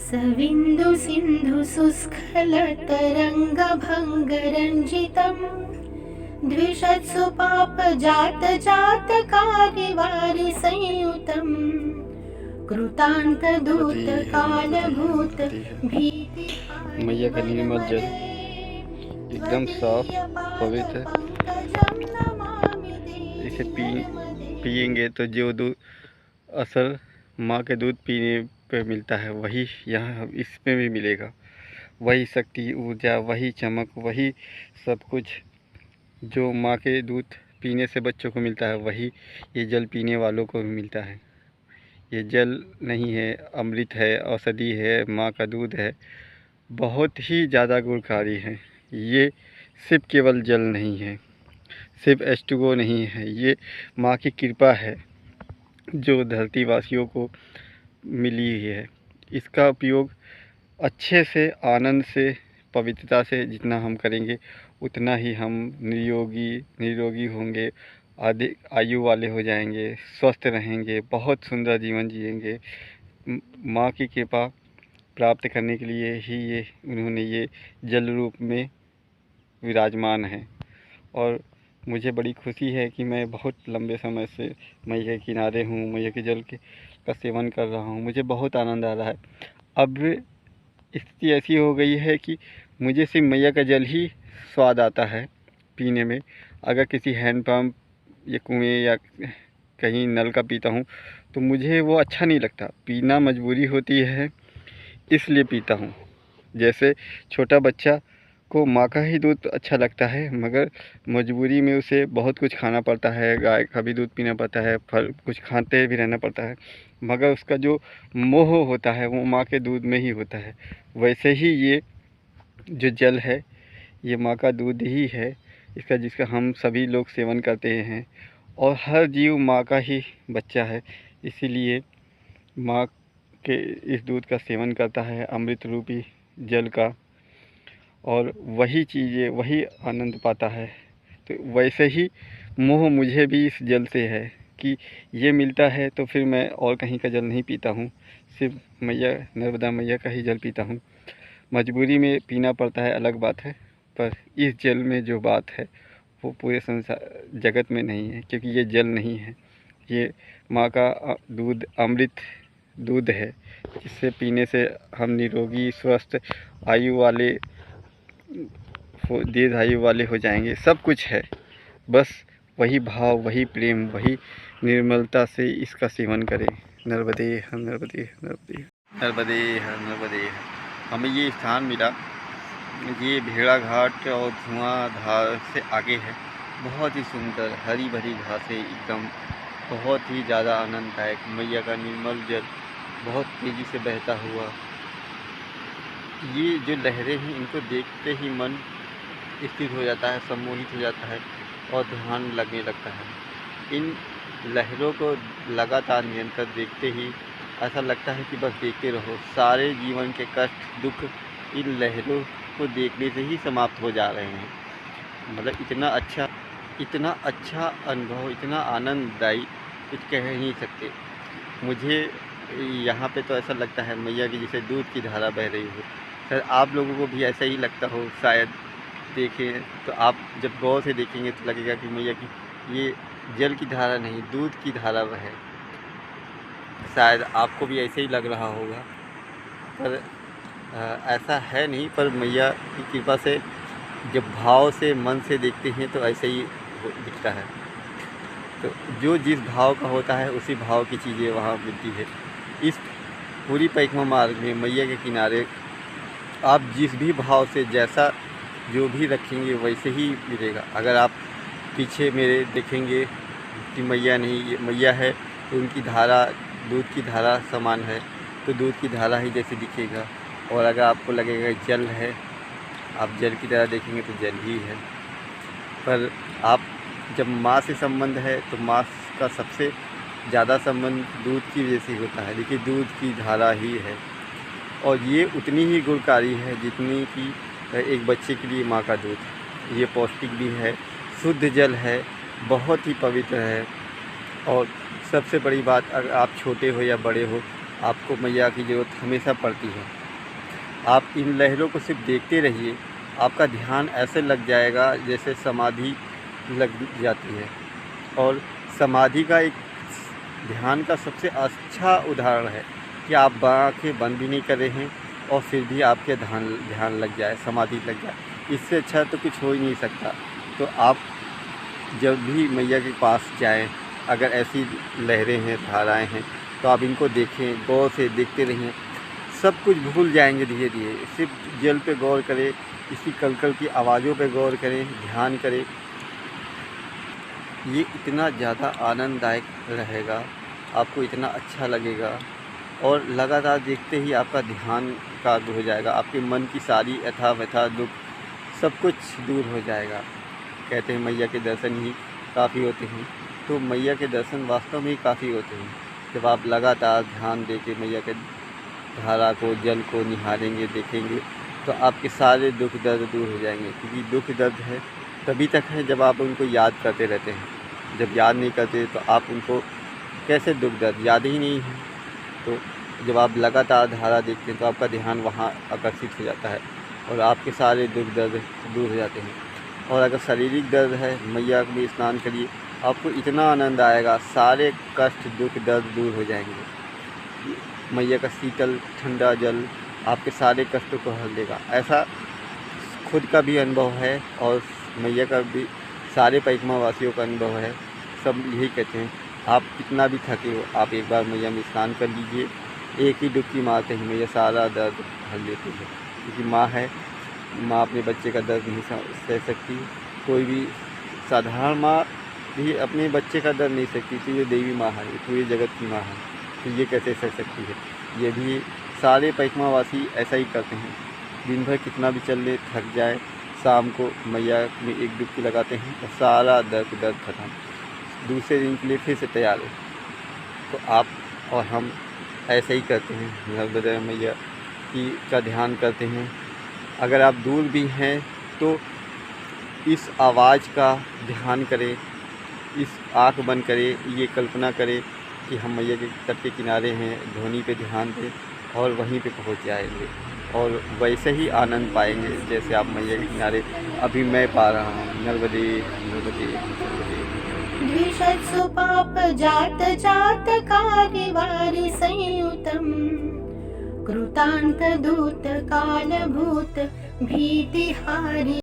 सविन्दु सिन्धु सुस्खल तरंग भंग रंजितम् द्विषत्सु पाप जात जात कारिवारि संयुतम् कृतांत दूत काल भूत भीति मैया का निर्मल जल एकदम साफ पवित्र। इसे पिएंगे तो जो दूध असर माँ के दूध पीने पे मिलता है वही यहाँ इसमें भी मिलेगा। वही शक्ति, ऊर्जा, वही चमक, वही सब कुछ जो माँ के दूध पीने से बच्चों को मिलता है वही ये जल पीने वालों को भी मिलता है। ये जल नहीं है, अमृत है, औषधि है, माँ का दूध है, बहुत ही ज़्यादा गुणकारी है। ये सिर्फ केवल जल नहीं है, सिर्फ H2O नहीं है, ये माँ की कृपा है जो धरती वासियों को मिली हुई है। इसका उपयोग अच्छे से, आनंद से, पवित्रता से जितना हम करेंगे उतना ही हम निरोगी होंगे, अधिक आयु वाले हो जाएंगे, स्वस्थ रहेंगे, बहुत सुंदर जीवन जिएंगे। माँ की कृपा प्राप्त करने के लिए ही उन्होंने ये जल रूप में विराजमान है। और मुझे बड़ी खुशी है कि मैं बहुत लंबे समय से मैया के किनारे हूँ, मैया के जल का सेवन कर रहा हूँ। मुझे बहुत आनंद आ रहा है। अब स्थिति ऐसी हो गई है कि मुझे सिर्फ मैया का जल ही स्वाद आता है पीने में। अगर किसी हैंडपम्प या कुएँ या कहीं नल का पीता हूँ तो मुझे वो अच्छा नहीं लगता। पीना मजबूरी होती है, इसलिए पीता हूँ। जैसे छोटा बच्चा को माँ का ही दूध अच्छा लगता है, मगर मजबूरी में उसे बहुत कुछ खाना पड़ता है, गाय का भी दूध पीना पड़ता है, फल कुछ खाते भी रहना पड़ता है, मगर उसका जो मोह होता है वो माँ के दूध में ही होता है। वैसे ही ये जो जल है ये माँ का दूध ही है, जिसका हम सभी लोग सेवन करते हैं। और हर जीव माँ का ही बच्चा है, इसीलिए माँ के इस दूध का सेवन करता है, अमृत रूपी जल का, और वही चीज़ें, वही आनंद पाता है। तो वैसे ही मोह मुझे भी इस जल से है कि ये मिलता है तो फिर मैं और कहीं का जल नहीं पीता हूँ, सिर्फ मैया नर्मदा मैया का ही जल पीता हूँ। मजबूरी में पीना पड़ता है, अलग बात है, पर इस जल में जो बात है वो पूरे संसार जगत में नहीं है, क्योंकि ये जल नहीं है, ये माँ का दूध, अमृत दूध है, जिससे पीने से हम निरोगी, स्वस्थ, आयु वाले, दीर्घायु वाले हो जाएंगे। सब कुछ है, बस वही भाव, वही प्रेम, वही निर्मलता से इसका सेवन करें। नर्मदे हर नर्मदे हर नर्मदे नर्मदे हर नर्मदे हर। हमें ये स्थान मिला, ये भेड़ा घाट और धुआंधार से आगे है। बहुत ही सुंदर हरी भरी घासें एकदम, बहुत ही ज़्यादा आनंददायक। मैया का निर्मल जल बहुत तेज़ी से बहता हुआ, ये जो लहरें हैं इनको देखते ही मन स्थिर हो जाता है, सम्मोहित हो जाता है और ध्यान लगने लगता है। इन लहरों को लगातार निरंतर देखते ही ऐसा लगता है कि बस देखते रहो। सारे जीवन के कष्ट, दुख इन लहरों को देखने से ही समाप्त हो जा रहे हैं। मतलब इतना अच्छा अनुभव, इतना आनंददायी, कुछ कह ही नहीं सकते। मुझे यहाँ पे तो ऐसा लगता है मैया की जैसे दूध की धारा बह रही हो। सर आप लोगों को भी ऐसा ही लगता हो शायद। देखें तो आप जब गौर से देखेंगे तो लगेगा कि मैया की ये जल की धारा नहीं, दूध की धारा है। शायद आपको भी ऐसे ही लग रहा होगा, पर ऐसा है नहीं। पर मैया की कृपा से जब भाव से, मन से देखते हैं तो ऐसे ही दिखता है। तो जो जिस भाव का होता है उसी भाव की चीज़ें वहाँ मिलती है। इस पूरी परिक्रमा मार्ग में मैया के किनारे आप जिस भी भाव से, जैसा जो भी रखेंगे वैसे ही मिलेगा। अगर आप पीछे मेरे देखेंगे कि मैया नहीं, ये मैया है, तो उनकी धारा दूध की धारा समान है, तो दूध की धारा ही जैसे दिखेगा। और अगर आपको लगेगा जल है, आप जल की तरह देखेंगे तो जल ही है। पर आप जब माँ से संबंध है तो माँ का सबसे ज़्यादा संबंध दूध की वजह से होता है। देखिए दूध की धारा ही है, और ये उतनी ही गुणकारी है जितनी कि एक बच्चे के लिए माँ का दूध। ये पौष्टिक भी है, शुद्ध जल है, बहुत ही पवित्र है। और सबसे बड़ी बात, अगर आप छोटे हो या बड़े हो, आपको मैया की ज़रूरत हमेशा पड़ती है। आप इन लहरों को सिर्फ देखते रहिए, आपका ध्यान ऐसे लग जाएगा जैसे समाधि लग जाती है। और समाधि का एक ध्यान का सबसे अच्छा उदाहरण है कि आप आँखें बंद भी नहीं कर रहे हैं और फिर भी आपके ध्यान लग जाए, समाधि लग जाए। इससे अच्छा तो कुछ हो ही नहीं सकता। तो आप जब भी मैया के पास जाएं, अगर ऐसी लहरें हैं, धाराएं हैं, तो आप इनको देखें, गौर से देखते रहिए। सब कुछ भूल जाएंगे धीरे धीरे। सिर्फ जल पे गौर करें, इसकी कलकल की आवाज़ों पे गौर करें, ध्यान करें। ये इतना ज़्यादा आनंददायक रहेगा, आपको इतना अच्छा लगेगा और लगातार देखते ही आपका ध्यान एकाग्र हो जाएगा। आपके मन की सारी व्यथा व्यथा दुख सब कुछ दूर हो जाएगा। कहते हैं मैया के दर्शन ही काफ़ी होते हैं, तो मैया के दर्शन वास्तव में ही काफ़ी होते हैं। जब आप लगातार ध्यान देके मैया के धारा को, जल को निहारेंगे, देखेंगे, तो आपके सारे दुख दर्द दूर हो जाएंगे। क्योंकि दुख दर्द है तभी तक है जब आप उनको याद करते रहते हैं। जब याद नहीं करते तो आप उनको कैसे दुख दर्द याद ही नहीं है। तो जब आप लगातार धारा देखते हैं तो आपका ध्यान वहाँ आकर्षित हो जाता है और आपके सारे दुख दर्द दूर हो जाते हैं। और अगर शारीरिक दर्द है, मैया में स्नान करिए, आपको इतना आनंद आएगा, सारे कष्ट दुख दर्द दूर हो जाएंगे। मैया का शीतल ठंडा जल आपके सारे कष्टों को हल देगा। ऐसा खुद का भी अनुभव है और मैया का भी, सारे परिक्रमा वासियों का अनुभव है। सब यही कहते हैं, आप कितना भी थके हो, आप एक बार मैया में स्नान कर लीजिए। एक ही डुबकी मारते ही मैया सारा दर्द हल लेती है। क्योंकि माँ है, माँ अपने बच्चे का दर्द नहीं सह सकती। कोई भी साधारण माँ भी अपने बच्चे का दर्द नहीं सकती, तो ये देवी माँ है, पूरे जगत की माँ है, तो ये कैसे सह सकती है। ये भी सारे परिक्रमावासी ऐसा ही करते हैं। दिन भर कितना भी चल ले, थक जाए, शाम को मैया में एक डुबकी लगाते हैं और सारा दर्द खत्म, दूसरे दिन के लिए फिर से तैयार हो। तो आप और हम ऐसे ही करते हैं, नर्मदा मैया की का ध्यान करते हैं। अगर आप दूर भी हैं तो इस आवाज़ का ध्यान करें, इस आँख बंद करें, ये कल्पना करें कि हम मैया के तट के किनारे हैं, ध्वनि पे ध्यान दें और वहीं पे पहुंच जाएंगे और वैसे ही आनंद पाएंगे जैसे आप मैया के किनारे अभी मैं पा रहा हूँ। नर्मदे नर्मदे नर्मदे। द्विषत्सु पाप जात जात कार्यवारि संयुतम् कृतान्त दूत कालभूत भीतिहारि।